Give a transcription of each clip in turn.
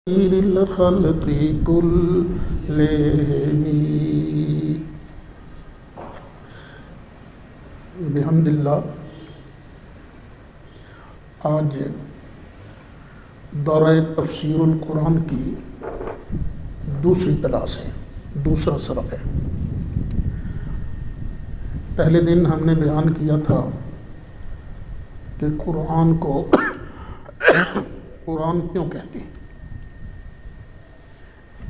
خير الخلق كلهم بحمد اللہ۔ آج دورہ تفسیر القرآن کی دوسری کلاس ہے، دوسرا سبق ہے۔ پہلے دن ہم نے بیان کیا تھا کہ قرآن کو قرآن کیوں کہتے ہیں،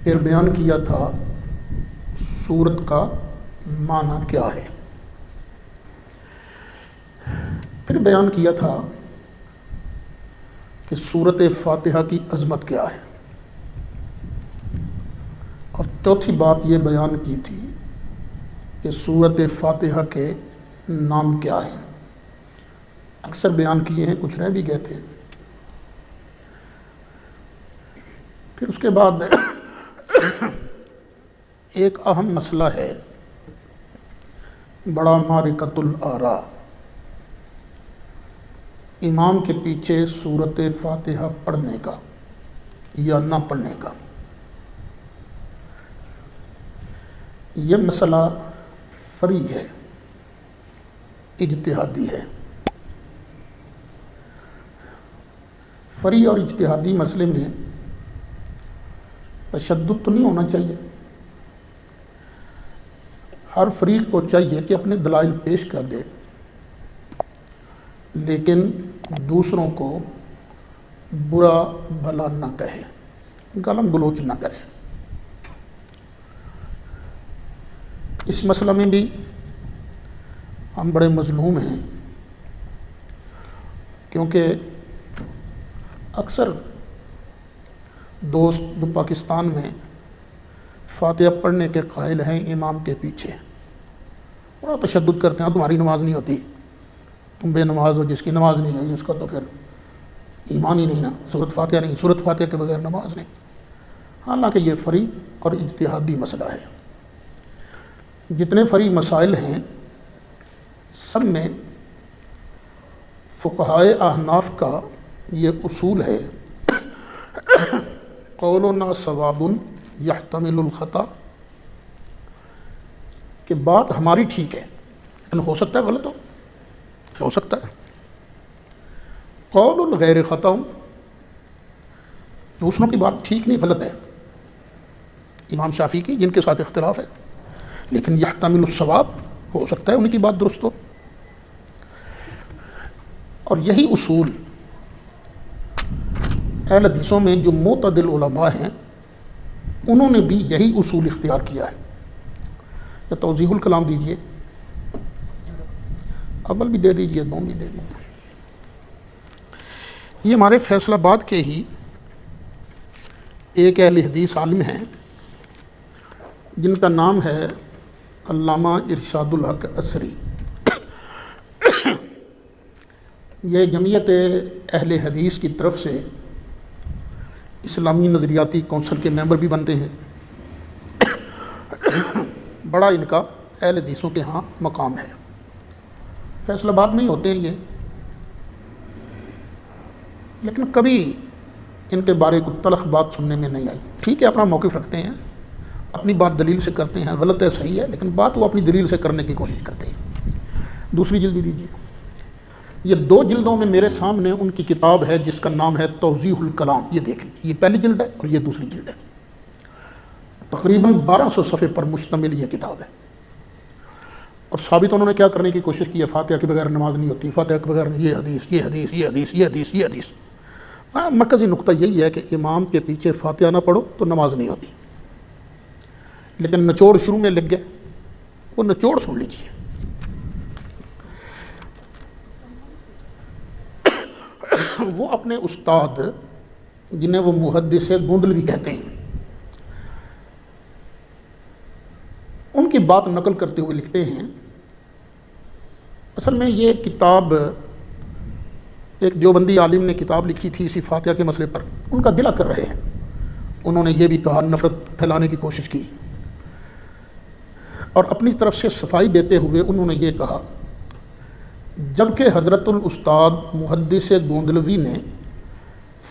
پھر بیان کیا تھا سورت کا معنی کیا ہے، پھر بیان کیا تھا کہ سورت فاتحہ کی عظمت کیا ہے، اور چوتھی بات یہ بیان کی تھی کہ سورت فاتحہ کے نام کیا ہیں۔ اکثر بیان کیے ہیں، کچھ رہ بھی گئے تھے۔ پھر اس کے بعد ایک اہم مسئلہ ہے، بڑا معرکۃ الآراء، امام کے پیچھے سورت فاتحہ پڑھنے کا یا نہ پڑھنے کا۔ یہ مسئلہ فری ہے، اجتہادی ہے۔ فری اور اجتہادی مسئلے میں تشدد تو نہیں ہونا چاہیے۔ ہر فریق کو چاہیے کہ اپنے دلائل پیش کر دے، لیکن دوسروں کو برا بھلا نہ کہے، گالم گلوچ نہ کرے۔ اس مسئلہ میں بھی ہم بڑے مظلوم ہیں، کیونکہ اکثر دوست جو پاکستان میں فاتحہ پڑھنے کے قائل ہیں امام کے پیچھے، بڑا تشدد کرتے ہیں، تمہاری نماز نہیں ہوتی، تم بے نماز ہو، جس کی نماز نہیں ہوئی اس کا تو پھر ایمان ہی نہیں نا، سورت فاتحہ نہیں، سورت فاتحہ کے بغیر نماز نہیں۔ حالانکہ یہ فری اور اجتہادی مسئلہ ہے۔ جتنے فری مسائل ہیں سب میں فقہائے احناف کا یہ اصول ہے، قولنا صواب یحتمل الخطا، کہ بات ہماری ٹھیک ہے لیکن ہو سکتا ہے غلط ہو سکتا ہے۔ قول غیر خطا، دوسروں کی بات ٹھیک نہیں غلط ہے، امام شافعی کی جن کے ساتھ اختلاف ہے، لیکن یحتمل الصواب، ہو سکتا ہے ان کی بات درست ہو۔ اور یہی اصول اہل حدیثوں میں جو معتدل علماء ہیں انہوں نے بھی یہی اصول اختیار کیا ہے۔ یا توضیح الکلام دیجئے، اول بھی دے دیجئے، دوم بھی دے دیجئے۔ یہ ہمارے فیصل آباد کے ہی ایک اہل حدیث عالم ہیں جن کا نام ہے علامہ ارشاد الحق عصری۔ یہ جمعیت اہل حدیث کی طرف سے اسلامی نظریاتی کونسل کے ممبر بھی بنتے ہیں۔ بڑا ان کا اہل حدیثوں کے ہاں مقام ہے، فیصل آباد میں ہی ہوتے ہیں یہ، لیکن کبھی ان کے بارے کو تلخ بات سننے میں نہیں آئی۔ ٹھیک ہے، اپنا موقف رکھتے ہیں، اپنی بات دلیل سے کرتے ہیں، غلط ہے صحیح ہے، لیکن بات وہ اپنی دلیل سے کرنے کی کوشش کرتے ہیں۔ دوسری جلد بھی دیجیے۔ یہ 2 جلدوں میں میرے سامنے ان کی کتاب ہے جس کا نام ہے توضیح الکلام، یہ دیکھ لیجیے، یہ پہلی جلد ہے اور یہ دوسری جلد ہے، تقریباً 1200 صفحے پر مشتمل یہ کتاب ہے۔ اور ثابت انہوں نے کیا کرنے کی کوشش کی ہے، فاتحہ کے بغیر نماز نہیں ہوتی، فاتحہ کے بغیر یہ حدیث یہ حدیث یہ حدیث یہ حدیث یہ حدیث۔ مرکزی نقطہ یہی ہے کہ امام کے پیچھے فاتحہ نہ پڑھو تو نماز نہیں ہوتی، لیکن نچوڑ شروع میں لگ گئے، وہ نچوڑ سن لیجیے۔ وہ اپنے استاد جنہیں وہ محدث گوندلوی کہتے ہیں ان کی بات نقل کرتے ہوئے لکھتے ہیں، اصل میں یہ کتاب ایک دیوبندی عالم نے کتاب لکھی تھی اسی فاتحہ کے مسئلے پر، ان کا گلہ کر رہے ہیں۔ انہوں نے یہ بھی کہا، نفرت پھیلانے کی کوشش کی، اور اپنی طرف سے صفائی دیتے ہوئے انہوں نے یہ کہا جبکہ حضرت الاستاد محدث گوندلوی نے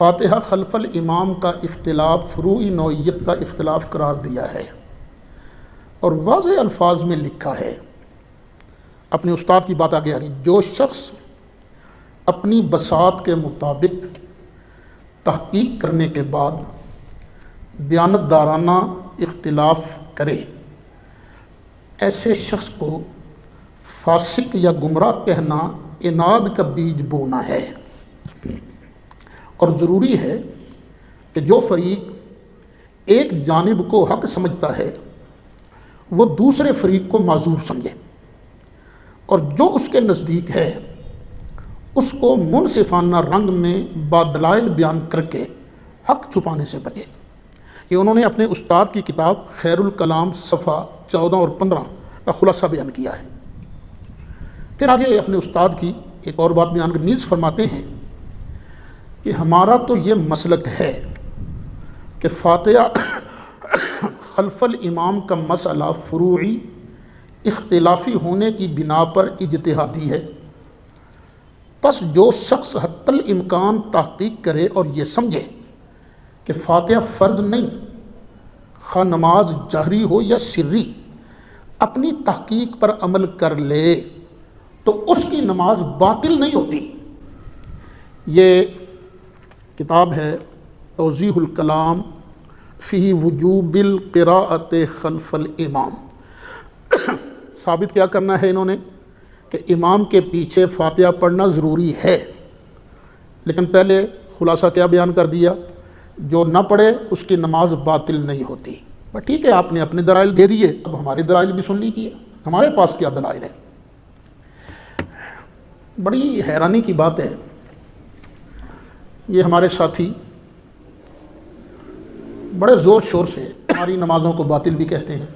فاتحہ خلف الامام کا اختلاف فروعی نوعیت کا اختلاف قرار دیا ہے اور واضح الفاظ میں لکھا ہے، اپنے استاد کی بات آگے آ رہی، جو شخص اپنی بساط کے مطابق تحقیق کرنے کے بعد دیانتدارانہ اختلاف کرے، ایسے شخص کو فاسق یا گمراہ کہنا عناد کا بیج بونا ہے، اور ضروری ہے کہ جو فریق ایک جانب کو حق سمجھتا ہے وہ دوسرے فریق کو معذور سمجھے، اور جو اس کے نزدیک ہے اس کو منصفانہ رنگ میں بادلائل بیان کر کے حق چھپانے سے بچے۔ یہ انہوں نے اپنے استاد کی کتاب خیر الکلام صفحہ 14 اور 15 کا خلاصہ بیان کیا ہے۔ پھر آگے اپنے استاد کی ایک اور بات بیان کر نیز فرماتے ہیں کہ ہمارا تو یہ مسلک ہے کہ فاتحہ خلف الامام کا مسئلہ فروعی اختلافی ہونے کی بنا پر اجتہادی ہے، پس جو شخص حتی الامکان تحقیق کرے اور یہ سمجھے کہ فاتحہ فرض نہیں، خواہ نماز جہری ہو یا سری، اپنی تحقیق پر عمل کر لے تو اس کی نماز باطل نہیں ہوتی۔ یہ کتاب ہے توضیح الکلام فی وجوب القراءۃ خلف الامام۔ ثابت کیا کرنا ہے انہوں نے کہ امام کے پیچھے فاتحہ پڑھنا ضروری ہے، لیکن پہلے خلاصہ کیا بیان کر دیا، جو نہ پڑھے اس کی نماز باطل نہیں ہوتی۔ بس ٹھیک ہے، آپ نے اپنے دلائل دے دیے، اب ہمارے دلائل بھی سن لیجیے، ہمارے پاس کیا دلائل ہے۔ بڑی حیرانی کی بات ہے، یہ ہمارے ساتھی بڑے زور شور سے ہماری نمازوں کو باطل بھی کہتے ہیں،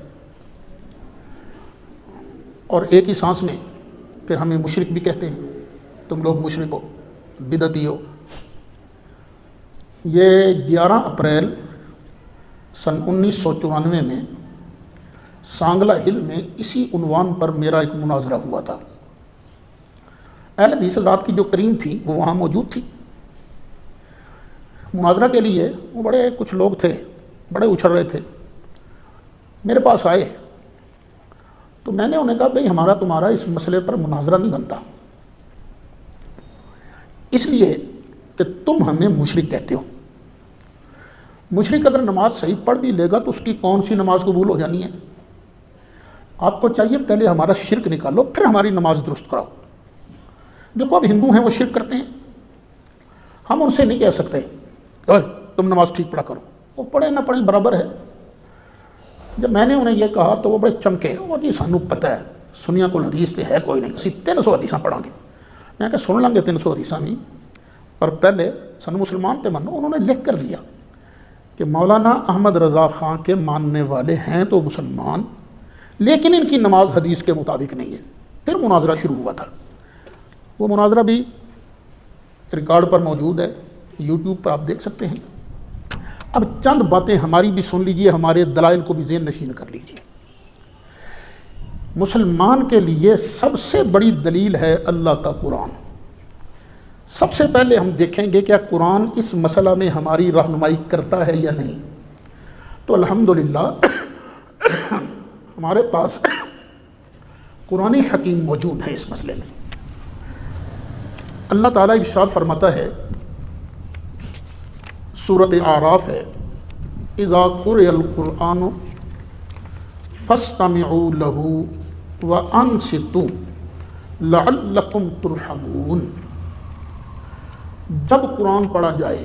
اور ایک ہی سانس میں پھر ہمیں مشرک بھی کہتے ہیں، تم لوگ مشرک ہو، بدعتی ہو۔ یہ 11 اپریل سن 1994 میں سانگلہ ہل میں اسی عنوان پر میرا ایک مناظرہ ہوا تھا۔ اہل حدیث حضرات کی جو کریم تھی وہ وہاں موجود تھی۔ مناظرہ کے لیے وہ بڑے کچھ لوگ تھے، بڑے اچھل رہے تھے، میرے پاس آئے تو میں نے انہیں کہا بھئی ہمارا تمہارا اس مسئلے پر مناظرہ نہیں بنتا، اس لیے کہ تم ہمیں مشرک کہتے ہو۔ مشرک اگر نماز صحیح پڑھ بھی لے گا تو اس کی کون سی نماز قبول ہو جانی ہے؟ آپ کو چاہیے پہلے ہمارا شرک نکالو پھر ہماری نماز درست کراؤ۔ دیکھو اب ہندو ہیں وہ شرک کرتے ہیں، ہم ان سے نہیں کہہ سکتے تم نماز ٹھیک پڑھا کرو، وہ پڑھے نہ پڑھیں برابر ہے۔ جب میں نے انہیں یہ کہا تو وہ بڑے چمکے، وہ جی سانو پتہ ہے سنیا کو حدیث تے ہے کوئی نہیں، اسی 300 حدیثاں پڑھا گے۔ میں کہ سن لیں گے 300 حدیثاں بھی، پر پہلے سن مسلمان تے منو۔ انہوں نے لکھ کر دیا کہ مولانا احمد رضا خان کے ماننے والے ہیں تو مسلمان، لیکن ان کی نماز حدیث کے مطابق نہیں ہے۔ پھر مناظرہ شروع ہوا تھا، وہ مناظرہ بھی ریکارڈ پر موجود ہے، یوٹیوب پر آپ دیکھ سکتے ہیں۔ اب چند باتیں ہماری بھی سن لیجئے، ہمارے دلائل کو بھی ذہن نشین کر لیجئے۔ مسلمان کے لیے سب سے بڑی دلیل ہے اللہ کا قرآن۔ سب سے پہلے ہم دیکھیں گے کیا قرآن اس مسئلہ میں ہماری رہنمائی کرتا ہے یا نہیں۔ تو الحمدللہ ہمارے پاس قرآن حکیم موجود ہے اس مسئلے میں۔ اللہ تعالیٰ ارشاد فرماتا ہے، سورۃ اعراف ہے، اذا قرئ القرآن فاستمعوا له وانصتوا لعلکم ترحمون۔ جب قرآن پڑھا جائے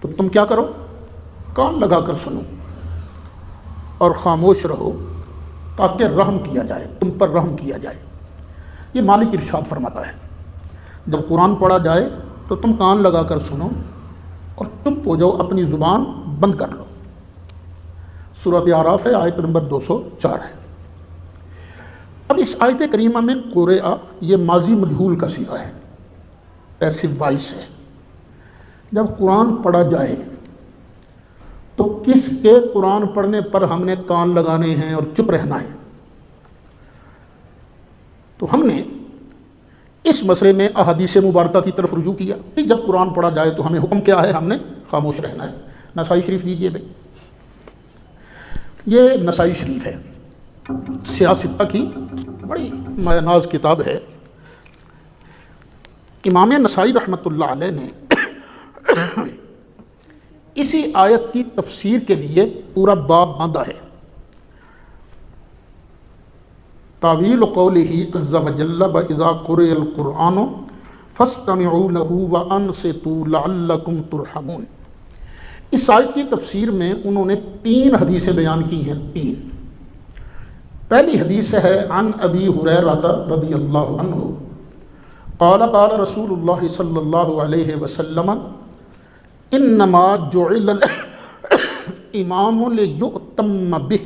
تو تم کیا کرو؟ کان لگا کر سنو اور خاموش رہو تاکہ رحم کیا جائے، تم پر رحم کیا جائے۔ یہ مالک ارشاد فرماتا ہے، جب قرآن پڑھا جائے تو تم کان لگا کر سنو اور چپ ہو جاؤ، اپنی زبان بند کر لو۔ سورۃ اعراف ہے، آیت نمبر 204 ہے۔ اب اس آیت کریمہ میں قرأ یہ ماضی مجہول کا صیغہ ہے، پیسو وائس ہے۔ جب قرآن پڑھا جائے تو کس کے قرآن پڑھنے پر ہم نے کان لگانے ہیں اور چپ رہنا ہے؟ تو ہم نے اس مسئلے میں احادیث مبارکہ کی طرف رجوع کیا کہ جب قرآن پڑھا جائے تو ہمیں حکم کیا ہے؟ ہم نے خاموش رہنا ہے۔ نسائی شریف دیجیے بھائی، یہ نسائی شریف ہے، سیاستہ کی بڑی ناز کتاب ہے۔ امام نسائی رحمۃ اللہ علیہ نے اسی آیت کی تفسیر کے لیے پورا باب باندھا ہے۔ تعویل قولہ عز وجل وَإِذَا قُرِئَ الْقُرْآنُ فَاسْتَمِعُوا لَهُ وَأَنصِتُوا لَعَلَّكُمْ تُرْحَمُونَ۔ اس آیت کی تفسیر میں انہوں نے 3 حدیثیں بیان کی ہیں۔ 3 پہلی حدیث ہے عن ابی ہریرہ رضی اللہ عنہ قال قال رسول اللہ صلی اللہ علیہ وسلم انما جعل الامام لیؤتم بہ۔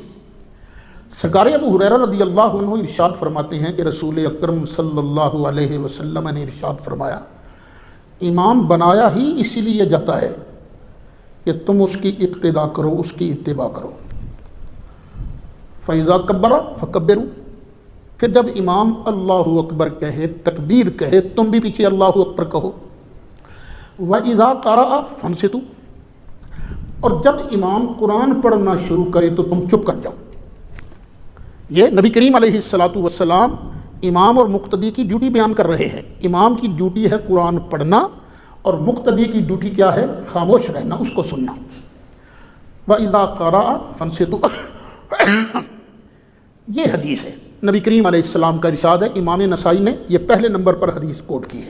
سرکار ابو ہریرہ رضی اللہ عنہ ارشاد فرماتے ہیں کہ رسول اکرم صلی اللہ علیہ وسلم نے ارشاد فرمایا، امام بنایا ہی اسی لیے جاتا ہے کہ تم اس کی اقتداء کرو، اس کی اتباع کرو۔ فَإِذَا كَبَّرَ فَكَبِّرُوا، پھر جب امام اللہ اکبر کہے، تکبیر کہے، تم بھی پیچھے اللہ اکبر کہو۔ وَإِذَا قَرَأَ فَانصِتُوا، اور جب امام قرآن پڑھنا شروع کرے تو تم چپ کر جاؤ۔ یہ نبی کریم علیہ الصلاۃ والسلام امام اور مقتدی کی ڈیوٹی بیان کر رہے ہیں۔ امام کی ڈیوٹی ہے قرآن پڑھنا اور مقتدی کی ڈیوٹی کیا ہے؟ خاموش رہنا، اس کو سننا۔ وَإِذَا قَرَأَ فَانصِتُوا، یہ حدیث ہے نبی کریم علیہ السلام کا ارشاد ہے۔ امام نسائی نے یہ پہلے نمبر پر حدیث کوٹ کی ہے،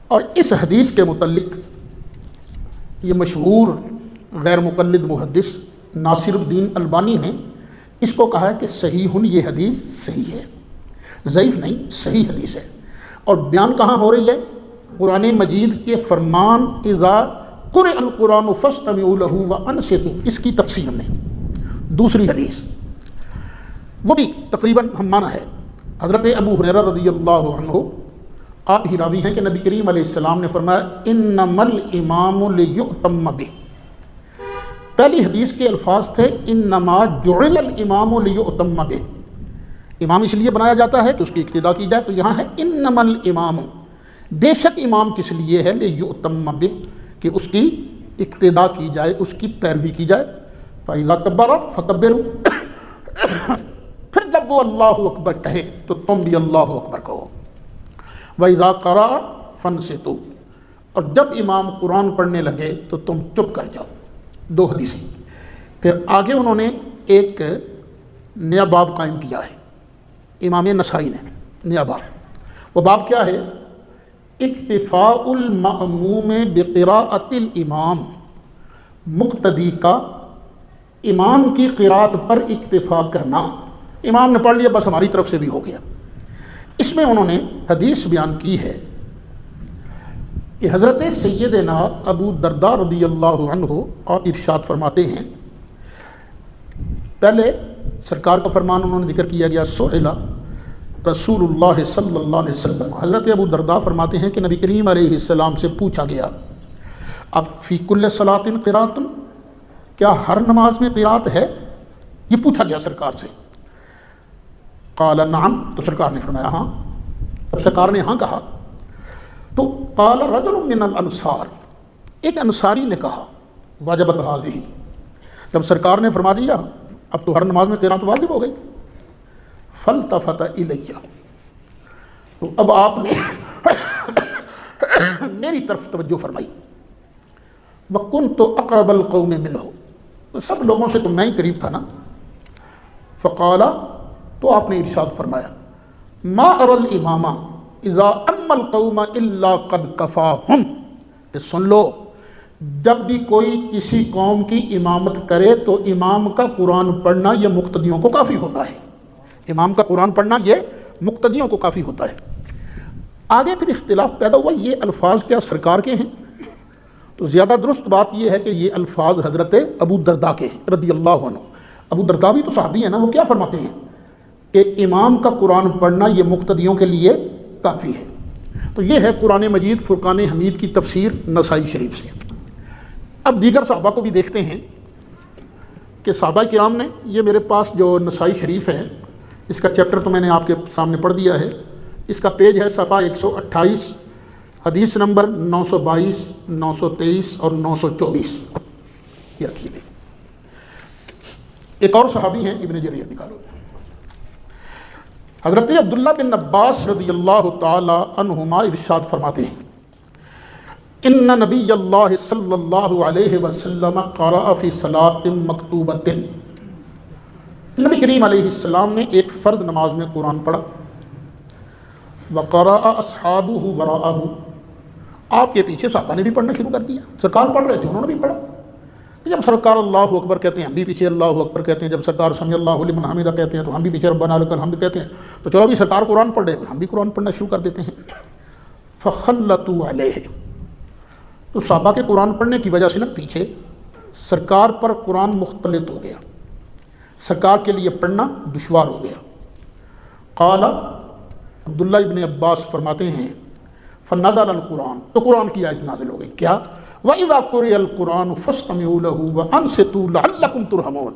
اور اس حدیث کے متعلق یہ مشہور غیر مقلد محدث ناصر الدین البانی نے اس کو کہا ہے کہ صحیح، یہ حدیث صحیح ہے، ضعیف نہیں، صحیح حدیث ہے۔ اور بیان کہاں ہو رہی ہے؟ قرآن مجید کے فرمان اذا قرئ القرآن فاستمعوا له وانصتوا، اس کی تفسیر میں دوسری حدیث وہ بھی تقریباً ہم معنی ہے۔ حضرت ابو ہریرہ رضی اللہ عنہ آپ ہی راوی ہیں کہ نبی کریم علیہ السلام نے فرمایا انما الامام لیؤتم بہ۔ پہلی حدیث کے الفاظ تھے انما جعل الامام لیؤتم بہ، امام اس لیے بنایا جاتا ہے کہ اس کی اقتداء کی جائے، تو یہاں ہے انما الامام، بے شک امام کس لیے ہے؟ لیؤتم بہ، کہ اس کی اقتداء کی جائے، اس کی پیروی کی جائے۔ فَإِذَا كَبَّرَ فَكَبِّرُوا، پھر جب وہ اللہ اکبر کہے تو تم بھی اللہ اکبر کہو۔ وَإِذَا قَرَأَ فَانصِتُوا، اور جب امام قرآن پڑھنے لگے تو تم چپ کر جاؤ۔ 2 حدیثیں۔ پھر آگے انہوں نے ایک نیا باب قائم کیا ہے امام نسائی نے، نیا باب۔ وہ باب کیا ہے؟ اکتفاء المأموم بقراءۃ الامام، مقتدی کا امام کی قراءت پر اکتفا کرنا۔ امام نے پڑھ لیا، بس ہماری طرف سے بھی ہو گیا۔ اس میں انہوں نے حدیث بیان کی ہے کہ حضرت سیدنا ابو درداء رضی اللہ عنہ اور ارشاد فرماتے ہیں، پہلے سرکار کا فرمان انہوں نے ذکر کیا گیا، سئل رسول اللہ صلی اللہ علیہ وسلم، حضرت ابو درداء فرماتے ہیں کہ نبی کریم علیہ السلام سے پوچھا گیا، اب فی کل صلاۃ قراءۃ، کیا ہر نماز میں قراءت ہے؟ یہ پوچھا گیا سرکار سے۔ قال نعم، تو سرکار نے فرمایا ہاں۔ جب سرکار نے ہاں کہا تو قال رجل من الانصار، ایک انصاری نے کہا واجبت هذه، جب سرکار نے فرما دیا اب تو ہر نماز میں قراءت واجب ہو گئی، فالتفت الی، تو اب آپ نے میری طرف توجہ فرمائی، وکنت اقرب القوم منه، سب لوگوں سے تو میں ہی قریب تھا نا۔ فقال، تو آپ نے ارشاد فرمایا، ما اری الامام اذا اما القوم الا قد کفاہم، کہ سن لو جب بھی کوئی کسی قوم کی امامت کرے تو امام کا قرآن پڑھنا یہ مقتدیوں کو کافی ہوتا ہے، امام کا قرآن پڑھنا یہ مقتدیوں کو کافی ہوتا ہے۔ آگے پھر اختلاف پیدا ہوا، یہ الفاظ کیا سرکار کے ہیں؟ تو زیادہ درست بات یہ ہے کہ یہ الفاظ حضرت ابو درداء کے ہیں رضی اللہ عنہ۔ ابو درداء بھی تو صحابی ہیں نا، وہ کیا فرماتے ہیں کہ امام کا قرآن پڑھنا یہ مقتدیوں کے لیے کافی ہے۔ تو یہ ہے قرآن مجید فرقان حمید کی تفسیر نسائی شریف سے۔ اب دیگر صحابہ کو بھی دیکھتے ہیں کہ صحابہ کرام نے، یہ میرے پاس جو نسائی شریف ہے اس کا چیپٹر تو میں نے آپ کے سامنے پڑھ دیا ہے، اس کا پیج ہے صفحہ 128، حدیث نمبر 922، 923 اور 924، یہ رکھیے گئے۔ ایک اور صحابی ہیں ابن جریر، نکالو۔ حضرت عبداللہ بن عباس رضی اللہ تعالی عنہما ارشاد فرماتے ہیں، ان نبی اللہ صلی اللہ علیہ وسلم قرأ فی صلاۃ مکتوبۃ، نبی کریم علیہ السلام نے ایک فرد نماز میں قرآن پڑھا، وقرأ اصحابہ وراءہ، آپ کے پیچھے صحابہ نے بھی پڑھنا شروع کر دیا، سرکار پڑھ رہے تھے انہوں نے بھی پڑھا۔ جب سرکار اللہ اکبر کہتے ہیں ہم بھی پیچھے اللہ اکبر کہتے ہیں، جب سرکار سمیع اللہ لمن حمدہ کہتے ہیں تو ہم بھی پیچھے ربنا لک الحمد کہتے ہیں، تو چلو بھی سرکار قرآن پڑھ رہے ہیں ہم بھی قرآن پڑھنا شروع کر دیتے ہیں۔ فخلطوا علیہ، تو صحابہ کے قرآن پڑھنے کی وجہ سے نا پیچھے سرکار پر قرآن مختلط ہو گیا، سرکار کے لیے پڑھنا دشوار ہو گیا۔ قال، عبداللہ ابن عباس فرماتے ہیں، فنزل القرآن، تو قرآن کی آیت نازل ہو گئی، کیا؟ وَإِذَا قُرِئَ الْقُرْآنُ فَاسْتَمِعُوا لَهُ وَأَنصِتُوا لَعَلَّكُمْ تُرْحَمُونَ،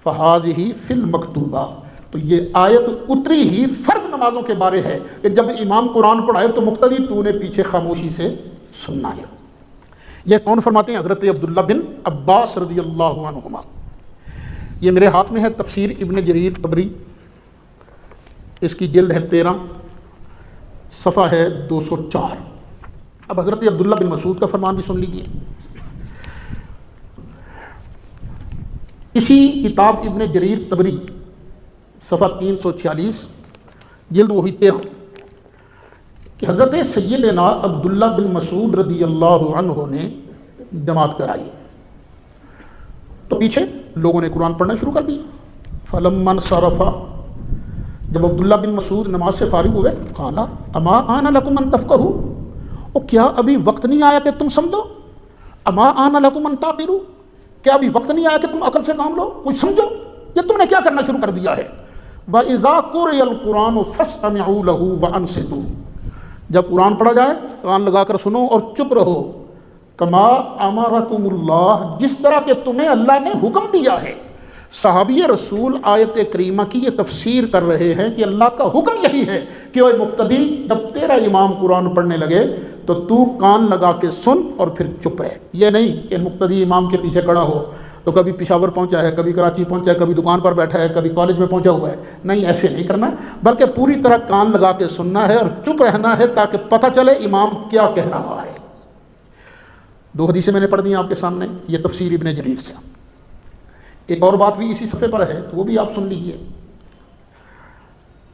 فَهَذِهِ فِي الْمَكْتُوبَةِ، تو یہ آیت اتری ہی فرض نمازوں کے بارے ہے کہ جب امام قرآن پڑھائے تو مقتدی تو نے پیچھے خاموشی سے سننا ہے۔ یہ کون فرماتے ہیں؟ حضرت عبداللہ بن عباس رضی اللہ عنہما۔ یہ میرے ہاتھ میں ہے تفسیر ابن جریر طبری، اس کی جلد ہے 13، صفحہ ہے 204۔ اب حضرت عبداللہ بن مسعود کا فرمان بھی سن لیجیے۔ اسی کتاب ابن جریر طبری صفحہ 346، جلد وہی 13، کہ حضرت سیدنا عبداللہ بن مسعود رضی اللہ عنہ نے جماعت کرائی تو پیچھے لوگوں نے قرآن پڑھنا شروع کر دیا۔ فلما انصرف، جب عبداللہ بن مسعود نماز سے فارغ ہوئے، قال اما آن لکم ان تفقہوا، او کیا ابھی وقت نہیں آیا کہ تم سمجھو؟ اما آن لکم ان تعقلوا، کیا ابھی وقت نہیں آیا کہ تم عقل سے کام لو، کچھ سمجھو؟ یہ تم نے کیا کرنا شروع کر دیا ہے؟ وَإِذَا قُرِئَ الْقُرْآنُ فَاسْتَمِعُوا لَهُ وَأَنصِتُوا، جب قرآن پڑھا جائے کان لگا کر سنو اور چپ رہو، کما امرکم اللہ، جس طرح کہ تمہیں اللہ نے حکم دیا ہے۔ صحابی رسول آیت کریمہ کی یہ تفسیر کر رہے ہیں کہ اللہ کا حکم یہی ہے کہ اے مقتدی، جب تیرا امام قرآن پڑھنے لگے تو کان لگا کے سن اور پھر چپ رہے۔ یہ نہیں کہ مقتدی امام کے پیچھے کھڑا ہو تو کبھی پشاور پہنچا ہے، کبھی کراچی پہنچا ہے، کبھی دکان پر بیٹھا ہے، کبھی کالج میں پہنچا ہوا ہے، نہیں، ایسے نہیں کرنا، بلکہ پوری طرح کان لگا کے سننا ہے اور چپ رہنا ہے تاکہ پتہ چلے امام کیا کہہ رہا ہے۔ 2 حدیثیں میں نے پڑھ دی آپ کے سامنے، یہ تفسیر ابن جریر سے۔ ایک اور بات بھی اسی صفحے پر ہے تو وہ بھی آپ سن لیجئے۔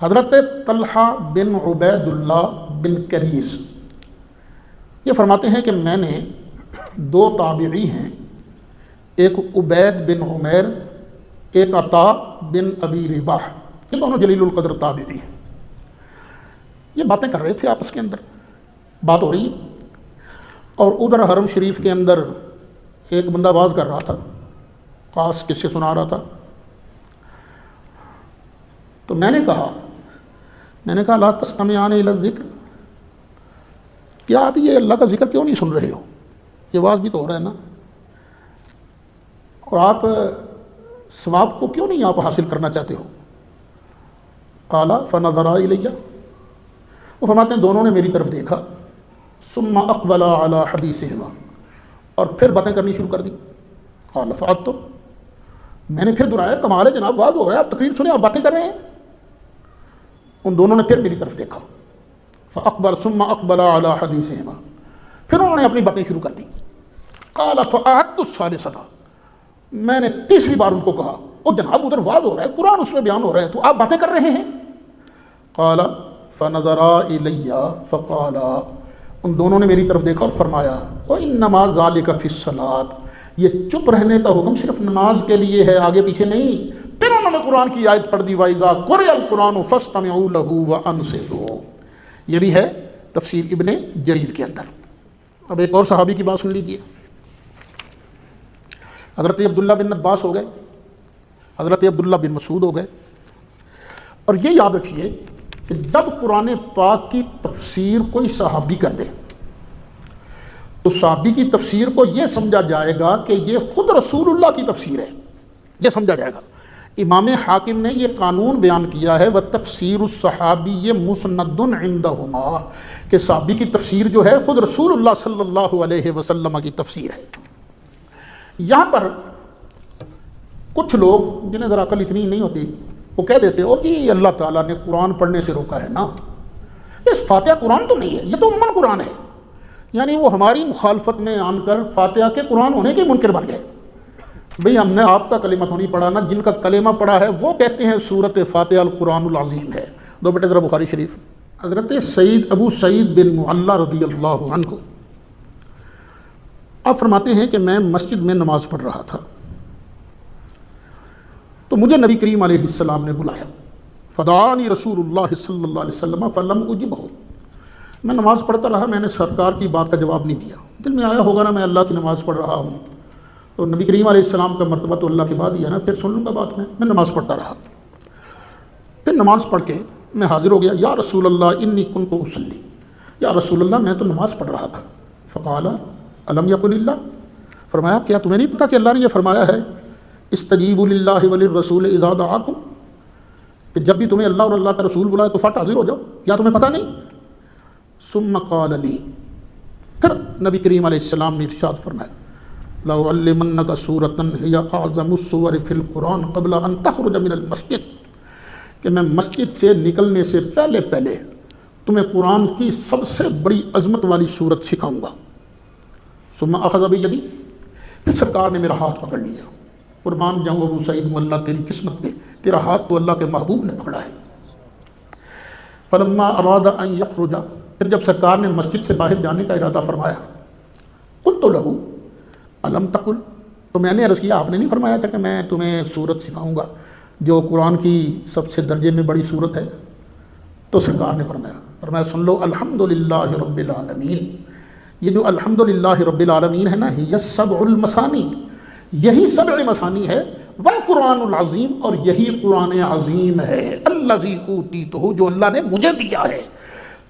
حضرت طلحہ بن عبید اللہ بن کریز یہ فرماتے ہیں کہ میں نے 2 تابعی ہیں، ایک عبید بن عمیر، ایک عطا بن ابی رباح، یہ دونوں جلیل القدر تابعی ہیں۔ یہ باتیں کر رہے تھے آپس کے اندر، بات ہو رہی ہے، اور ادھر حرم شریف کے اندر ایک بندہ باز کر رہا تھا، خاص کس سے سنا رہا تھا۔ تو میں نے کہا لا تستمعان الی الذکر، کیا آپ یہ اللہ کا ذکر کیوں نہیں سن رہے ہو؟ یہ واز بھی تو ہو رہا ہے نا، اور آپ ثواب کو کیوں نہیں آپ حاصل کرنا چاہتے ہو؟ قال فنظر الی، وہ فرماتے ہیں دونوں نے میری طرف دیکھا، ثم اقبل علی حدیثہما، اور پھر باتیں کرنی شروع کر دی۔ قال فعلت، میں نے پھر دہرایا، کمال ہے جناب، واضح ہو رہا ہے، آپ تقریر سنیں، آپ باتیں کر رہے ہیں۔ ان دونوں نے پھر میری طرف دیکھا، فاقبل ثم اقبل علی حدیثہما، پھر انہوں نے اپنی باتیں شروع کر دی۔ قال فاعدت الثالثۃ، میں نے تیسری بار ان کو کہا، او جناب ادھر واضح ہو رہا ہے، قرآن اس میں بیان ہو رہا ہے، تو آپ باتیں کر رہے ہیں۔ قال فنظرا الی فقال، ان دونوں نے میری طرف دیکھا اور فرمایا، وانما ذلک فی الصلاۃ، یہ چپ رہنے کا حکم صرف نماز کے لیے ہے، آگے پیچھے نہیں۔ پھر انہوں نے قرآن کی آیت پڑھ دی، وَإِذَا قُرِئَ الْقُرْآنُ فَاسْتَمِعُوا لَهُ وَأَنصِتُوا، یہ بھی ہے تفسیر ابن جریر کے اندر۔ اب ایک اور صحابی کی بات سن لیجیے۔ حضرت عبداللہ بن عباس ہو گئے، حضرت عبداللہ بن مسعود ہو گئے، اور یہ یاد رکھیے کہ جب قرآن پاک کی تفسیر کوئی صحابی کر دے تو صحابی کی تفسیر کو یہ سمجھا جائے گا کہ یہ خود رسول اللہ کی تفسیر ہے، یہ سمجھا جائے گا۔ امام حاکم نے یہ قانون بیان کیا ہے وَتَفْسِيرُ الصَّحَابِيِّ مُسْنَدٌ عِنْدَهُمَا کہ صحابی کی تفسیر جو ہے خود رسول اللہ صلی اللہ علیہ وسلم کی تفسیر ہے۔ یہاں پر کچھ لوگ جنہیں ذرا عقل اتنی نہیں ہوتی وہ کہہ دیتے ہو کہ اللہ تعالیٰ نے قرآن پڑھنے سے روکا ہے نا، اس فاتحہ قرآن تو نہیں ہے، یہ تو عموماً قرآن ہے، یعنی وہ ہماری مخالفت میں آن کر فاتحہ کے قرآن ہونے کے منکر بن گئے۔ بھئی ہم نے آپ کا کلمہ تو نہیں پڑھا نا، جن کا کلمہ پڑھا ہے وہ کہتے ہیں سورۃ فاتحہ القرآن العظیم ہے۔ دو بیٹے ذرا بخاری شریف، حضرت ابو سعید بن معلّہ رضی اللہ عنہ آپ فرماتے ہیں کہ میں مسجد میں نماز پڑھ رہا تھا تو مجھے نبی کریم علیہ السلام نے بلایا، فدعانی رسول اللہ صلی اللہ علیہ وسلم فلم اجبہ، میں نماز پڑھتا رہا، میں نے سرکار کی بات کا جواب نہیں دیا، دل میں آیا ہوگا نا میں اللہ کی نماز پڑھ رہا ہوں تو نبی کریم علیہ السلام کا مرتبہ تو اللہ کے بعد ہی ہے نا، پھر سن لوں گا بات میں نماز پڑھتا رہا۔ پھر نماز پڑھ کے میں حاضر ہو گیا، یا رسول اللہ انی کنت اصلی، یا رسول اللہ میں تو نماز پڑھ رہا تھا۔ فقال الم یقل اللہ، فرمایا کیا تمہیں نہیں پتا کہ اللہ نے یہ فرمایا ہے استجیبوا للہ وللرسول اذا دعاکم، کہ جب بھی تمہیں اللہ اور اللہ کا رسول بلائے تو فٹ حاضر ہو جاؤ، یا تمہیں پتہ نہیں؟ ثم قال لی، پھر نبی کریم علیہ السلام نے ارشاد فرمایا لَأُعَلِّمَنَّكَ سُورَةً هِيَ أَعْظَمُ السُّوَرِ فِي الْقُرْآنِ قَبْلَ أَن تَخْرُجَ مِنَ الْمَسْجِدِ، کہ میں مسجد سے نکلنے سے پہلے تمہیں قرآن کی سب سے بڑی عظمت والی سورت سکھاؤں گا۔ ثم أخذ بيدي، پھر سرکار نے میرا ہاتھ پکڑ لیا، قربان جاؤں ابو سعید معلّہ تیری قسمت پہ، تیرا ہاتھ تو اللہ کے محبوب نے پکڑا ہے۔ فلما اراد ان يخرج، پھر جب سرکار نے مسجد سے باہر جانے کا ارادہ فرمایا، قلت له الم تقل، تو میں نے عرض کیا آپ نے نہیں فرمایا تھا کہ میں تمہیں سورت سکھاؤں گا جو قرآن کی سب سے درجے میں بڑی سورت ہے؟ تو سرکار نے فرمایا سن لو الحمدللہ رب العالمین، یہ جو الحمدللہ رب العالمین ہے نا، یہ سبع المثانی، یہی سبع مثانی ہے، والقرآن العظیم، اور یہی قرآن عظیم ہے، الذی اوتیتہ، جو اللہ نے مجھے دیا ہے۔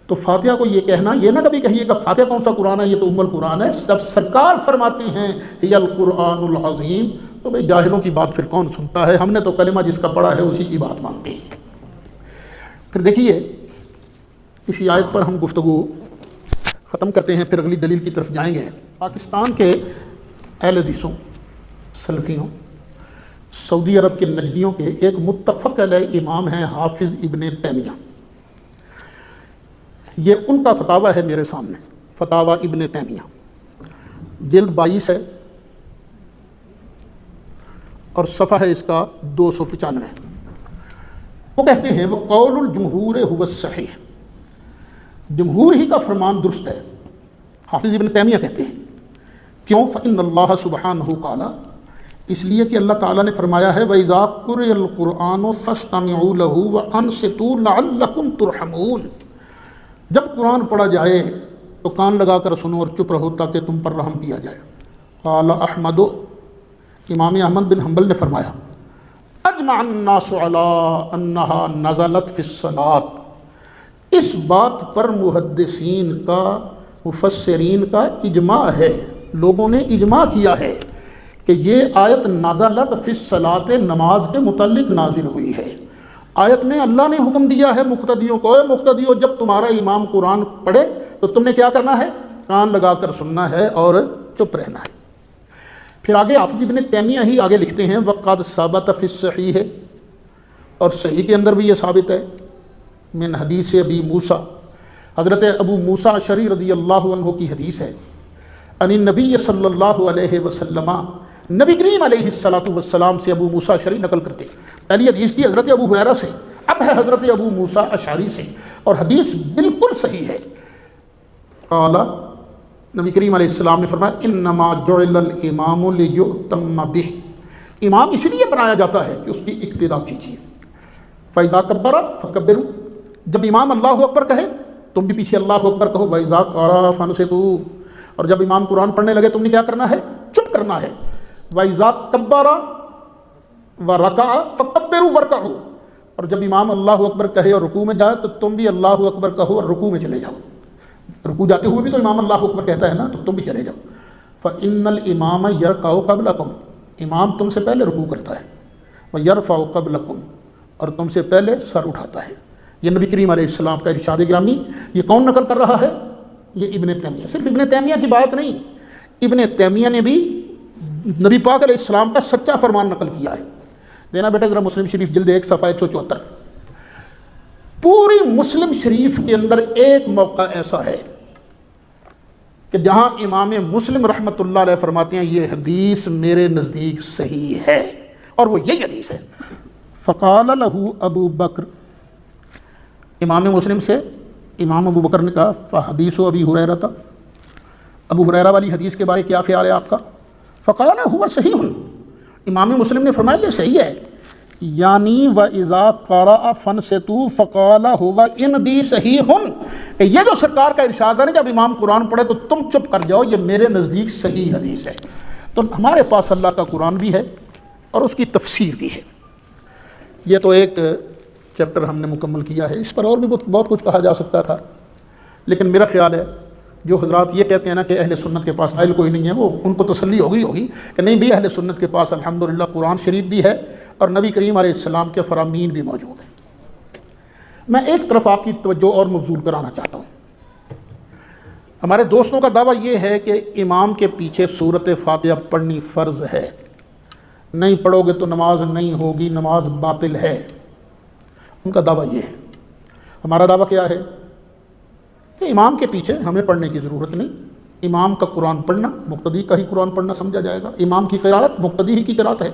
تو فاتحہ کو یہ کہنا، یہ نہ کبھی کہیے کہ فاتحہ کون سا قرآن ہے، یہ تو ام القرآن ہے، سب سرکار فرماتے ہیں ہی القرآن العظیم، تو بھئی جاہلوں کی بات پھر کون سنتا ہے، ہم نے تو کلمہ جس کا پڑھا ہے اسی کی بات مانتے ہیں۔ پھر دیکھیے اسی آیت پر ہم گفتگو ختم کرتے ہیں، پھر اگلی دلیل کی طرف جائیں گے۔ پاکستان کے اہل حدیثوں، سلفیوں، سعودی عرب کے نجدیوں کے ایک متفق علیہ امام ہیں حافظ ابن تیمیہ، یہ ان کا فتاویٰ ہے میرے سامنے، فتاویٰ ابن تیمیہ، جلد 22 ہے اور صفحہ ہے اس کا 295۔ وہ کہتے ہیں وہ قول الجمہور هو الصحیح، جمہور ہی کا فرمان درست ہے۔ حافظ ابن تیمیہ کہتے ہیں کیوں؟ فإن اللہ سبحانہ قال، اس لیے کہ اللہ تعالیٰ نے فرمایا ہے وَإِذَا قُرِئَ الْقُرْآنُ فَاسْتَمِعُوا لَهُ وَأَنصِتُوا لَعَلَّكُمْ تُرْحَمُونَ، جب قرآن پڑھا جائے تو کان لگا کر سنو اور چپ رہو تاکہ تم پر رحم کیا جائے۔ قال احمد، امام احمد بن حنبل نے فرمایا اجمع الناس علی انہا نزلت فی الصلاۃ، اس بات پر محدثین کا، مفسرین کا اجماع ہے، لوگوں نے اجماع کیا ہے کہ یہ آیت نزلت فی الصلاۃ، نماز کے متعلق نازل ہوئی ہے۔ آیت میں اللہ نے حکم دیا ہے مقتدیوں کو، اے مقتدیوں جب تمہارا امام قرآن پڑھے تو تم نے کیا کرنا ہے؟ کان لگا کر سننا ہے اور چپ رہنا ہے۔ پھر آگے حافظ ابن تیمیہ ہی آگے لکھتے ہیں وقد ثابت فی الصحیح، اور صحیح کے اندر بھی یہ ثابت ہے، من حدیث ابی موسیٰ، حضرت ابو موسیٰ اشعری رضی اللہ عنہ کی حدیث ہے، ان النبی صلی اللہ علیہ وسلم، نبی کریم علیہ السلام سے ابو موسیٰ اشعری نقل کرتے ہیں۔ پہلی حدیث تھی حضرت ابو ہریرہ سے، اب ہے حضرت ابو موسیٰ اشعری سے، اور حدیث بالکل صحیح ہے۔ قال، نبی کریم علیہ السلام نے فرمایا انما جعل الامام لیؤتم بہ، امام اس لیے بنایا جاتا ہے کہ اس کی اقتداء کیجیے۔ فاذا کبر فکبروا، جب امام اللہ اکبر کہے تم بھی پیچھے اللہ اکبر کہو۔ واذا قرأ فانصتوا، اور جب امام قرآن پڑھنے لگے تم نے کیا کرنا ہے؟ چپ کرنا ہے۔ واذا کبر ورکع فکبروا وارکعوا، اور جب امام اللہ اکبر کہے اور رکوع میں جائے تو تم بھی اللہ اکبر کہو اور رکوع میں چلے جاؤ۔ رکوع جاتے ہوئے بھی تو امام اللہ اکبر کہتا ہے نا، تو تم بھی چلے جاؤ۔ فإن الامام یرکع قبلکم، امام تم سے پہلے رکوع کرتا ہے۔ وَيَرْفَعُ قَبْلَكُمْ، اور تم سے پہلے سر اٹھاتا ہے۔ یہ نبی کریم علیہ السلام کا ارشاد گرامی۔ یہ کون نقل کر رہا ہے؟ یہ ابن تیمیہ۔ صرف ابن تیمیہ کی بات نہیں، ابن تیمیہ نے بھی نبی پاک علیہ السلام کا سچا فرمان نقل کیا ہے۔ دینا بیٹا ذرا مسلم شریف جلد 1 صفحہ 174۔ پوری مسلم شریف کے اندر ایک موقع ایسا ہے کہ جہاں امام مسلم رحمۃ اللہ علیہ فرماتے ہیں یہ حدیث میرے نزدیک صحیح ہے، اور وہ یہی حدیث ہے۔ فقال له ابو بکر، امام مسلم سے امام ابو بکر نے کہا فحدیث ابی ہریرہ، ابو ہریرہ والی حدیث کے بارے کیا خیال ہے آپ کا؟ فقال هو صحیح، امام مسلم نے فرمایا یہ صحیح ہے، یعنی وَإِذَا قَرَأَ فَانْصِتُوا فَقَالَ هُوَ عِنْدِي صَحِيحٌ، کہ یہ جو سرکار کا ارشاد ہے نا جب امام قرآن پڑھے تو تم چپ کر جاؤ، یہ میرے نزدیک صحیح حدیث ہے۔ تو ہمارے پاس اللہ کا قرآن بھی ہے اور اس کی تفسیر بھی ہے۔ یہ تو ایک چیپٹر ہم نے مکمل کیا ہے، اس پر اور بھی بہت کچھ کہا جا سکتا تھا، لیکن میرا خیال ہے جو حضرات یہ کہتے ہیں نا کہ اہل سنت کے پاس علم کوئی نہیں ہے، وہ ان کو تسلی ہوگی کہ نہیں بھی اہل سنت کے پاس الحمدللہ قرآن شریف بھی ہے اور نبی کریم علیہ السلام کے فرامین بھی موجود ہیں۔ میں ایک طرف آپ کی توجہ اور مبذول کرانا چاہتا ہوں۔ ہمارے دوستوں کا دعویٰ یہ ہے کہ امام کے پیچھے سورۃ فاتحہ پڑھنی فرض ہے، نہیں پڑھو گے تو نماز نہیں ہوگی، نماز باطل ہے، ان کا دعویٰ یہ ہے۔ ہمارا دعویٰ کیا ہے کہ امام کے پیچھے ہمیں پڑھنے کی ضرورت نہیں، امام کا قرآن پڑھنا مقتدی کا ہی قرآن پڑھنا سمجھا جائے گا، امام کی قرات مقتدی ہی کی قرات ہے۔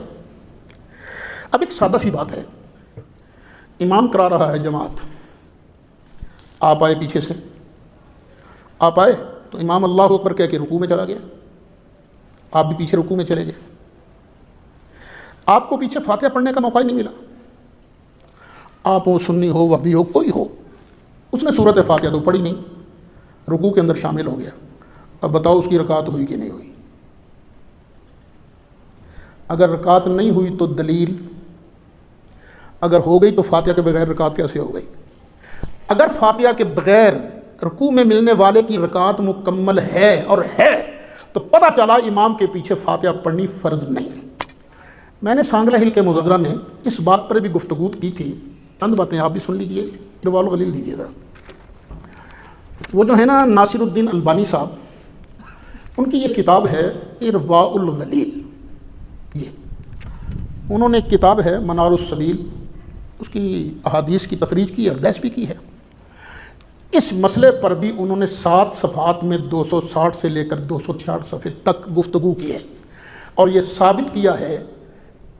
اب ایک سادہ سی بات ہے، امام کرا رہا ہے جماعت، آپ آئے پیچھے سے، آپ آئے تو امام اللہ اکبر کہہ کے رکوع میں چلا گیا، آپ بھی پیچھے رکوع میں چلے گئے، آپ کو پیچھے فاتحہ پڑھنے کا موقع ہی نہیں ملا، آپ ہو سنی ہو وہابی ہو کوئی ہو، اس نے سورۃ فاتحہ تو پڑھی نہیں، رکوع کے اندر شامل ہو گیا۔ اب بتاؤ اس کی رکعت ہوئی کہ نہیں ہوئی؟ اگر رکعت نہیں ہوئی تو دلیل، اگر ہو گئی تو فاتحہ کے بغیر رکعت کیسے ہو گئی؟ اگر فاتحہ کے بغیر رکوع میں ملنے والے کی رکعت مکمل ہے اور ہے تو پتہ چلا امام کے پیچھے فاتحہ پڑھنی فرض نہیں۔ میں نے سانگلہ ہل کے مظاہرہ میں اس بات پر بھی گفتگو کی تھی، چند باتیں آپ بھی سن لیجئے، روال غلیل دیجئے ذرا۔ وہ جو ہے نا ناصر الدین البانی صاحب، ان کی یہ کتاب ہے ارواء الغلیل، یہ انہوں نے ایک کتاب ہے منار السبیل، اس کی احادیث کی تخریج کی اور بحث بھی کی ہے۔ اس مسئلے پر بھی انہوں نے 7 صفحات میں 260 سے لے کر 266 صفحے تک گفتگو کی ہے، اور یہ ثابت کیا ہے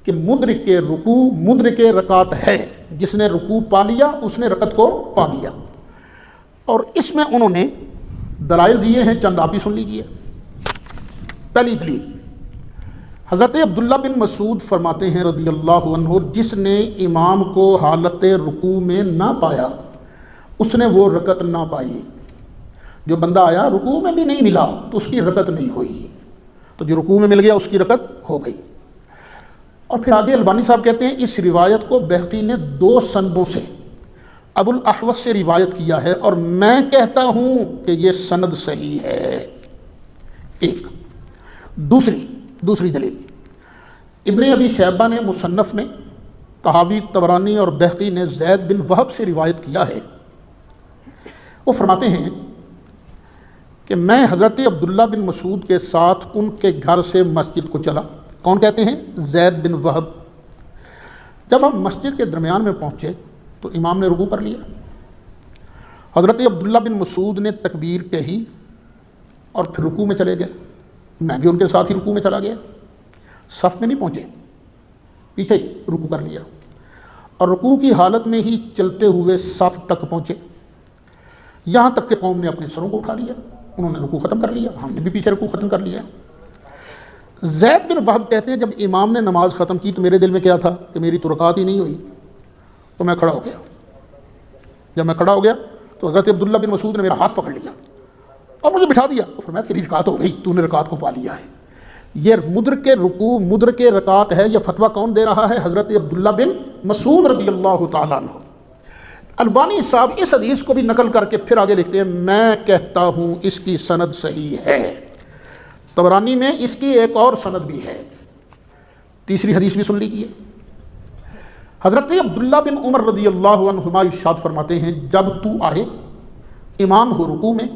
کہ مدرک کے رکوع مدرک رکعت ہے، جس نے رکوع پا لیا اس نے رکعت کو پا لیا۔ اور اس میں انہوں نے دلائل دیے ہیں، چند آپ ہی سن لیجیے۔ پہلی دلیل، حضرت عبداللہ بن مسعود فرماتے ہیں رضی اللہ عنہ، جس نے امام کو حالت رکوع میں نہ پایا اس نے وہ رکعت نہ پائی۔ جو بندہ آیا رکوع میں بھی نہیں ملا تو اس کی رکعت نہیں ہوئی، تو جو رکوع میں مل گیا اس کی رکعت ہو گئی۔ اور پھر آگے البانی صاحب کہتے ہیں اس روایت کو بہقی نے 2 سندوں سے ابو الاحوص سے روایت کیا ہے، اور میں کہتا ہوں کہ یہ سند صحیح ہے۔ ایک دوسری دلیل، ابن ابی شیبہ نے مصنف میں، طحاوی طبرانی اور بہقی نے زید بن وہب سے روایت کیا ہے۔ وہ فرماتے ہیں کہ میں حضرت عبداللہ بن مسعود کے ساتھ ان کے گھر سے مسجد کو چلا۔ کون کہتے ہیں؟ زید بن وہب۔ جب ہم مسجد کے درمیان میں پہنچے تو امام نے رکوع کر لیا، حضرت عبداللہ بن مسعود نے تکبیر کہی اور پھر رکوع میں چلے گئے، میں بھی ان کے ساتھ ہی رکوع میں چلا گیا، صف میں نہیں پہنچے، پیچھے ہی رکوع کر لیا، اور رکوع کی حالت میں ہی چلتے ہوئے صف تک پہنچے، یہاں تک کہ قوم نے اپنے سروں کو اٹھا لیا، انہوں نے رکوع ختم کر لیا، ہم نے بھی پیچھے رکوع ختم کر لیا۔ زید بن وہب کہتے ہیں جب امام نے نماز ختم کی تو میرے دل میں کیا تھا کہ میری تو رکعت ہی نہیں ہوئی، تو میں کھڑا ہو گیا۔ جب میں کھڑا ہو گیا تو حضرت عبداللہ بن مسعود نے میرا ہاتھ پکڑ لیا اور مجھے بٹھا دیا، تو فرمایا تیری رکعت ہو گئی، تو نے رکعت کو پا لیا ہے۔ یہ مدرک رکوع مدرک رکعت ہے، یہ فتویٰ کون دے رہا ہے؟ حضرت عبداللہ بن مسعود رضی اللہ تعالیٰ عنہ۔ البانی صاحب اس حدیث کو بھی نقل کر کے پھر آگے لکھتے ہیں میں کہتا ہوں اس کی سند صحیح ہے۔ طبرانی میں اس کی ایک اور سند بھی ہے۔ تیسری حدیث بھی سن لیجیے، حضرت عبداللہ بن عمر رضی اللہ عنہما ارشاد فرماتے ہیں جب تو آئے امام ہو رکوع میں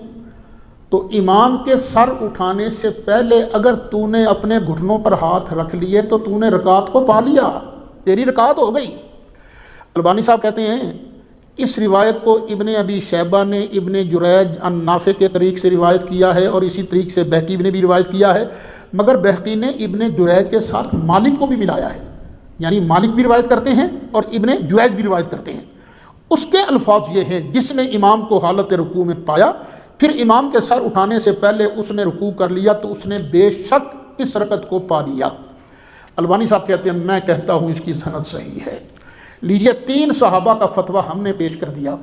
تو امام کے سر اٹھانے سے پہلے اگر تو نے اپنے گھٹنوں پر ہاتھ رکھ لیے تو تو نے رکعت کو پا لیا، تیری رکعت ہو گئی۔ البانی صاحب کہتے ہیں اس روایت کو ابن ابی شیبہ نے ابن جریج عن نافع کے طریق سے روایت کیا ہے، اور اسی طریق سے بہقی نے بھی روایت کیا ہے، مگر بہقی نے ابن جریج کے ساتھ مالک کو بھی ملایا ہے، یعنی مالک بھی روایت کرتے ہیں اور ابن جریج بھی روایت کرتے ہیں۔ اس کے الفاظ یہ ہیں جس نے امام کو حالت رکوع میں پایا پھر امام کے سر اٹھانے سے پہلے اس نے رکوع کر لیا تو اس نے بے شک اس رکعت کو پا لیا۔ البانی صاحب کہتے ہیں میں کہتا ہوں اس کی سند صحیح ہے۔ لیجئے 3 صحابہ کا فتویٰ ہم نے پیش کر دیا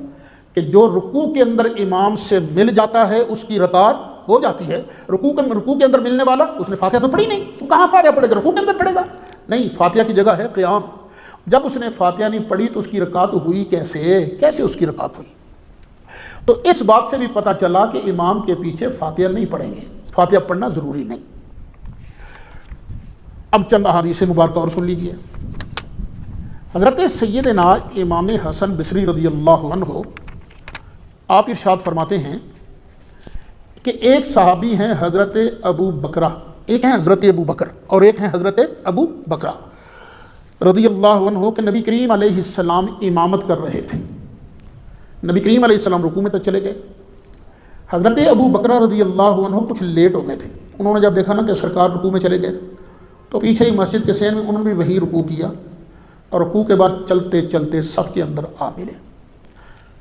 کہ جو رکوع کے اندر امام سے مل جاتا ہے اس کی رکعت ہو جاتی ہے۔ رکوع کے اندر ملنے والا اس نے فاتحہ تو پڑھی نہیں، تو کہاں فاتحہ پڑھے گا؟ رکوع کے اندر پڑھے گا؟ نہیں، فاتحہ کی جگہ ہے قیام۔ جب اس نے فاتحہ نہیں پڑھی تو اس کی رکعت ہوئی کیسے اس کی رکعت ہوئی؟ تو اس بات سے بھی پتہ چلا کہ امام کے پیچھے فاتحہ نہیں پڑھیں گے، فاتحہ پڑھنا ضروری نہیں۔ اب چند احادیث مبارکہ اور سن لیجیے۔ حضرت سیدنا امام حسن بصری رضی اللہ عنہ آپ ارشاد فرماتے ہیں کہ ایک صحابی ہیں حضرت ابو بکرہ، ایک ہیں حضرت ابو بکر اور ایک ہیں حضرت ابو بکرہ رضی اللہ عنہ کہ نبی کریم علیہ السلام امامت کر رہے تھے۔ نبی کریم علیہ السلام رکوع میں تک چلے گئے۔ حضرت ابو بکرہ رضی اللہ عنہ کچھ لیٹ ہو گئے تھے۔ انہوں نے جب دیکھا نا کہ سرکار رکوع میں چلے گئے تو پیچھے ہی مسجد کے سین میں انہوں نے بھی وہی رکوع کیا، اور رکوع کے بعد چلتے چلتے صف کے اندر آ ملے،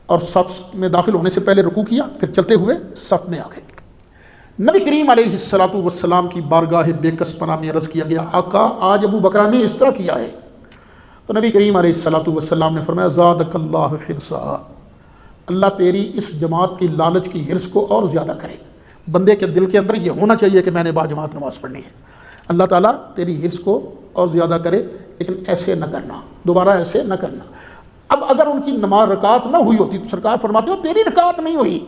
اور صف میں داخل ہونے سے پہلے رکوع کیا، پھر چلتے ہوئے صف میں آ گئے۔ نبی کریم علیہ السلام کی بارگاہ بے کس پناہ میں عرض کیا گیا آقا آج ابو بکرہ نے اس طرح کیا ہے، تو نبی کریم علیہ السلام نے فرمایا زادک اللہ حرصا، اللہ تیری اس جماعت کی لالچ کی حرص کو اور زیادہ کرے۔ بندے کے دل کے اندر یہ ہونا چاہیے کہ میں نے باجماعت نماز پڑھنی ہے، اللہ تعالیٰ تیری حرص کو اور زیادہ کرے، لیکن ایسے نہ کرنا، دوبارہ ایسے نہ کرنا۔ اب اگر ان کی نماز رکعت نہ ہوئی ہوتی تو سرکار فرماتے ہو تیری رکعت نہیں ہوئی،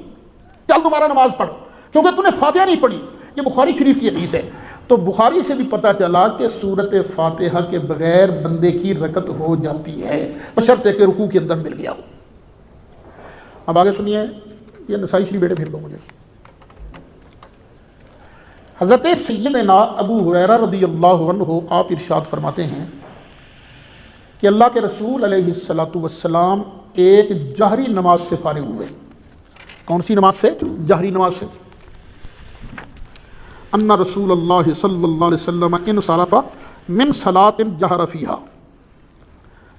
چل دوبارہ نماز پڑھ، کیونکہ تو نے فاتحہ نہیں پڑھی۔ یہ بخاری شریف کی حدیث ہے۔ تو بخاری سے بھی پتہ چلا کہ سورت فاتحہ کے بغیر بندے کی رکعت ہو جاتی ہے، بشرطے کہ رکوع کے اندر مل گیا ہو۔ اب آگے سنیے، یہ نسائی شریف بیٹے پھر لو مجھے۔ حضرت سیدنا ابو ہریرہ رضی اللہ عنہ آپ ارشاد فرماتے ہیں کہ اللہ کے رسول علیہ السلام ایک جہری نماز سے فارغ ہوئے۔ کون سی نماز سے؟ جہری نماز سے۔ ان رسول اللہ صلی اللہ علیہ وسلم انصرف من صلاۃ جہر فیہا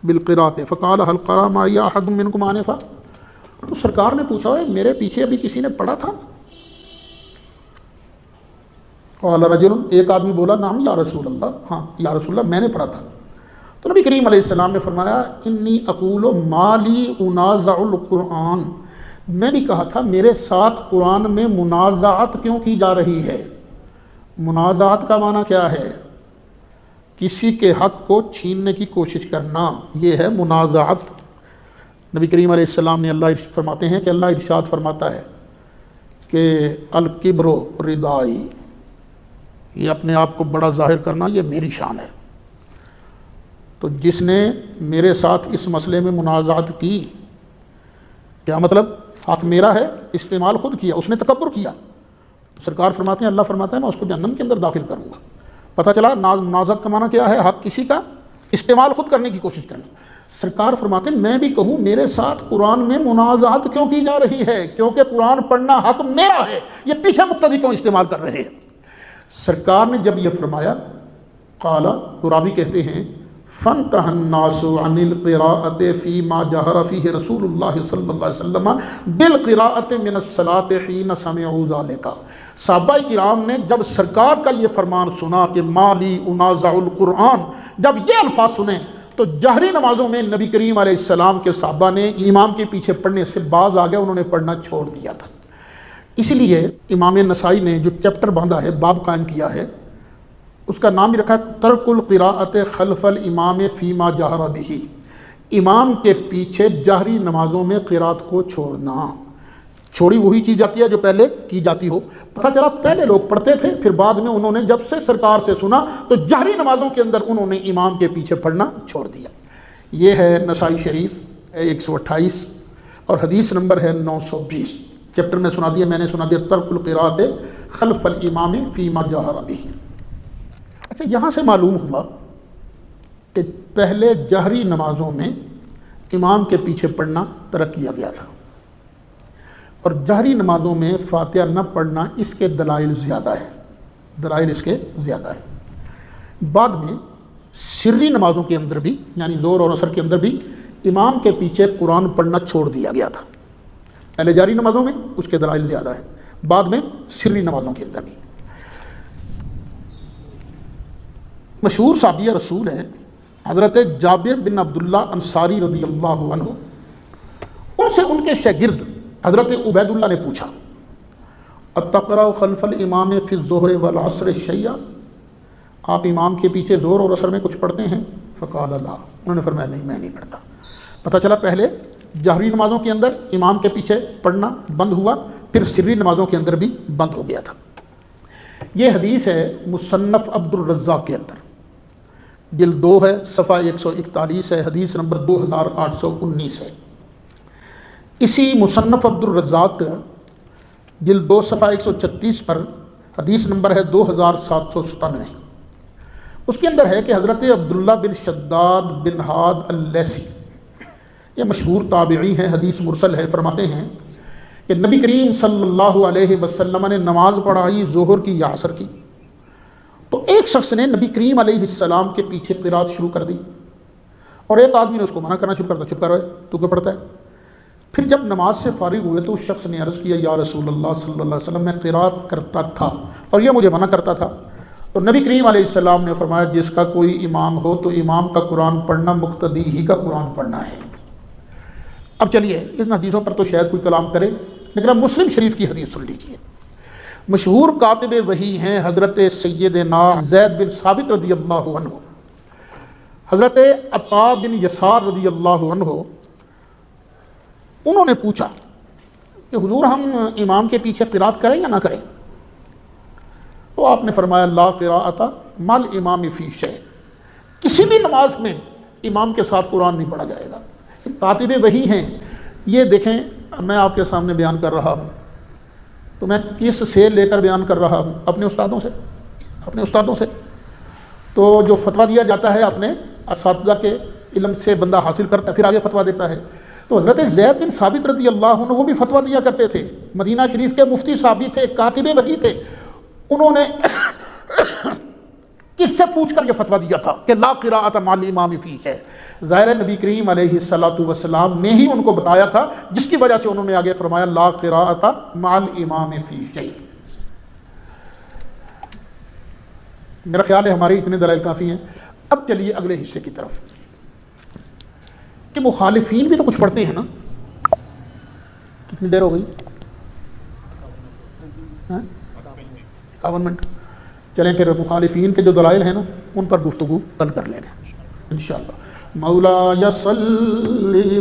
بالقراءۃ فقال هل قرأ معي احد منکم آنفا، تو سرکار نے پوچھا ہے میرے پیچھے ابھی کسی نے پڑھا تھا؟ قال رجل، ایک آدمی بولا نعم یا رسول اللہ، ہاں یا رسول اللہ میں نے پڑھا تھا۔ تو نبی کریم علیہ السلام نے فرمایا انی اقول ما لی انازع القرآن، میں بھی کہا تھا میرے ساتھ قرآن میں منازعت کیوں کی جا رہی ہے۔ منازعت کا معنی کیا ہے؟ کسی کے حق کو چھیننے کی کوشش کرنا، یہ ہے منازعت۔ نبی کریم علیہ السلام نے اللہ فرماتے ہیں کہ اللہ ارشاد فرماتا ہے کہ الکبر ردائی، یہ اپنے آپ کو بڑا ظاہر کرنا یہ میری شان ہے۔ تو جس نے میرے ساتھ اس مسئلے میں منازعت کی، کیا مطلب؟ حق میرا ہے، استعمال خود کیا، اس نے تکبر کیا، سرکار فرماتے ہیں اللہ فرماتا ہے میں اس کو جہنم کے اندر داخل کروں گا۔ پتہ چلا منازعت کا معنی کیا ہے؟ حق کسی کا استعمال خود کرنے کی کوشش کرنا۔ سرکار فرماتے ہیں میں بھی کہوں میرے ساتھ قرآن میں منازعت کیوں کی جا رہی ہے؟ کیونکہ قرآن پڑھنا حق میرا ہے، یہ پیچھے مقتدی کیوں استعمال کر رہے ہیں؟ سرکار نے جب یہ فرمایا قال، تو راوی کہتے ہیں فانتهى الناس عن القراءة فيما جهر فيه رسول الله صلی اللہ علیہ وسلم بالقراءة من الصلاة حين سمعوا ذلك، صحابہ کرام نے جب سرکار کا یہ فرمان سنا کہ مالی انازع القرآن، جب یہ الفاظ سنے تو جہری نمازوں میں نبی کریم علیہ السلام کے صحابہ نے امام کے پیچھے پڑھنے سے باز آ گئے، انہوں نے پڑھنا چھوڑ دیا تھا۔ اس لیے امام نسائی نے جو چیپٹر باندھا ہے، باب قائم کیا ہے، اس کا نام بھی رکھا ہے ترک القراءۃ خلف الامام فیما جہر بہ، امام کے پیچھے جہری نمازوں میں قراءت کو چھوڑنا۔ چھوڑی وہی چیز جاتی ہے جو پہلے کی جاتی ہو۔ پتہ چلا پہلے لوگ پڑھتے تھے، پھر بعد میں انہوں نے جب سے سرکار سے سنا تو جہری نمازوں کے اندر انہوں نے امام کے پیچھے پڑھنا چھوڑ دیا۔ یہ ہے نسائی شریف 128 اور حدیث نمبر ہے 920. چیپٹر میں سنا دیا، میں نے سنا دیا ترک القراءۃ خلف الامام فیما جہر بہ. اچھا، یہاں سے معلوم ہوا کہ پہلے جہری نمازوں میں امام کے پیچھے پڑھنا ترک کیا گیا تھا، اور جہری نمازوں میں فاتحہ نہ پڑھنا اس کے دلائل زیادہ ہیں، دلائل اس کے زیادہ ہیں. بعد میں سری نمازوں کے اندر بھی، یعنی ظہر اور عصر کے اندر بھی امام کے پیچھے قرآن پڑھنا چھوڑ دیا گیا تھا. پہلے جاری نمازوں میں اس کے دلائل زیادہ ہیں، بعد میں سری نمازوں کے اندر بھی. مشہور صحابی رسول ہے حضرت جابر بن عبداللہ انصاری رضی اللہ عنہ. ان سے ان کے شاگرد حضرت عبید اللہ نے پوچھا اتقرأ خلف الامام فی الظہر والعصر شیئا، آپ امام کے پیچھے ظہر اور عصر میں کچھ پڑھتے ہیں؟ فقال لا، انہوں نے فرمایا نہیں، میں نہیں پڑھتا. پتہ چلا پہلے جہری نمازوں کے اندر امام کے پیچھے پڑھنا بند ہوا، پھر سری نمازوں کے اندر بھی بند ہو گیا تھا. یہ حدیث ہے مصنف عبد الرزاق کے اندر، جلد 2 ہے، صفحہ 141 ہے، حدیث نمبر 2819 ہے. اسی مصنف عبد الرزاق جلد 2 صفحہ 136 پر حدیث نمبر ہے 2797. اس کے اندر ہے کہ حضرت عبداللہ بن شداد بن ہاد اللیثی، یہ مشہور تابعی ہیں، حدیث مرسل ہے، فرماتے ہیں کہ نبی کریم صلی اللہ علیہ وسلم نے نماز پڑھائی ظہر کی یا عصر کی، تو ایک شخص نے نبی کریم علیہ السلام کے پیچھے قرات شروع کر دی، اور ایک آدمی نے اس کو منع کرنا شروع کر دیا، چپ کر رہے تو کیوں پڑھتا ہے؟ پھر جب نماز سے فارغ ہوئے تو اس شخص نے عرض کیا یا رسول اللہ صلی اللہ علیہ وسلم، میں قرات کرتا تھا اور یہ مجھے منع کرتا تھا. تو نبی کریم علیہ السلام نے فرمایا جس کا کوئی امام ہو تو امام کا قرآن پڑھنا مقتدی ہی کا قرآن پڑھنا ہے. اب چلیے ان حدیثوں پر تو شاید کوئی کلام کرے، لیکن اب مسلم شریف کی حدیث سن لیجیے. مشہور کاتب وحی ہیں حضرت سیدنا زید بن ثابت رضی اللہ عنہ. حضرت عطا بن یسار رضی اللہ عنہ، انہوں نے پوچھا کہ حضور ہم امام کے پیچھے قرات کریں یا نہ کریں؟ تو آپ نے فرمایا لا قراءۃ مع الامام فی شیء، کسی بھی نماز میں امام کے ساتھ قرآن نہیں پڑھا جائے گا. کاتب وحی ہیں. یہ دیکھیں میں آپ کے سامنے بیان کر رہا ہوں تو میں کس سے لے کر بیان کر رہا ہوں؟ اپنے استادوں سے، اپنے استادوں سے. تو جو فتویٰ دیا جاتا ہے اپنے اساتذہ کے علم سے بندہ حاصل کرتا ہے، پھر آگے فتویٰ دیتا ہے. تو حضرت زید بن ثابت رضی اللہ عنہ وہ بھی فتویٰ دیا کرتے تھے، مدینہ شریف کے مفتی صحابی تھے، کاتب وحی تھے. انہوں نے کس سے پوچھ کر یہ فتویٰ دیا تھا کہ لا قراءۃ مع الامام فی شیء؟ ظاہر نبی کریم علیہ الصلوۃ والسلام نے ہی ان کو بتایا تھا، جس کی وجہ سے انہوں نے آگے فرمایا لا قراءۃ مع الامام فی شیء. میرا خیال ہے ہمارے اتنے دلائل کافی ہیں. اب چلیے اگلے حصے کی طرف کہ مخالفین بھی تو کچھ پڑھتے ہیں نا. کتنی دیر ہو گئی؟ 51 منٹ. چلیں پھر مخالفین کے جو دلائل ہیں نا ان پر گفتگو کل کر لیں گے انشاءاللہ. مولا یصلی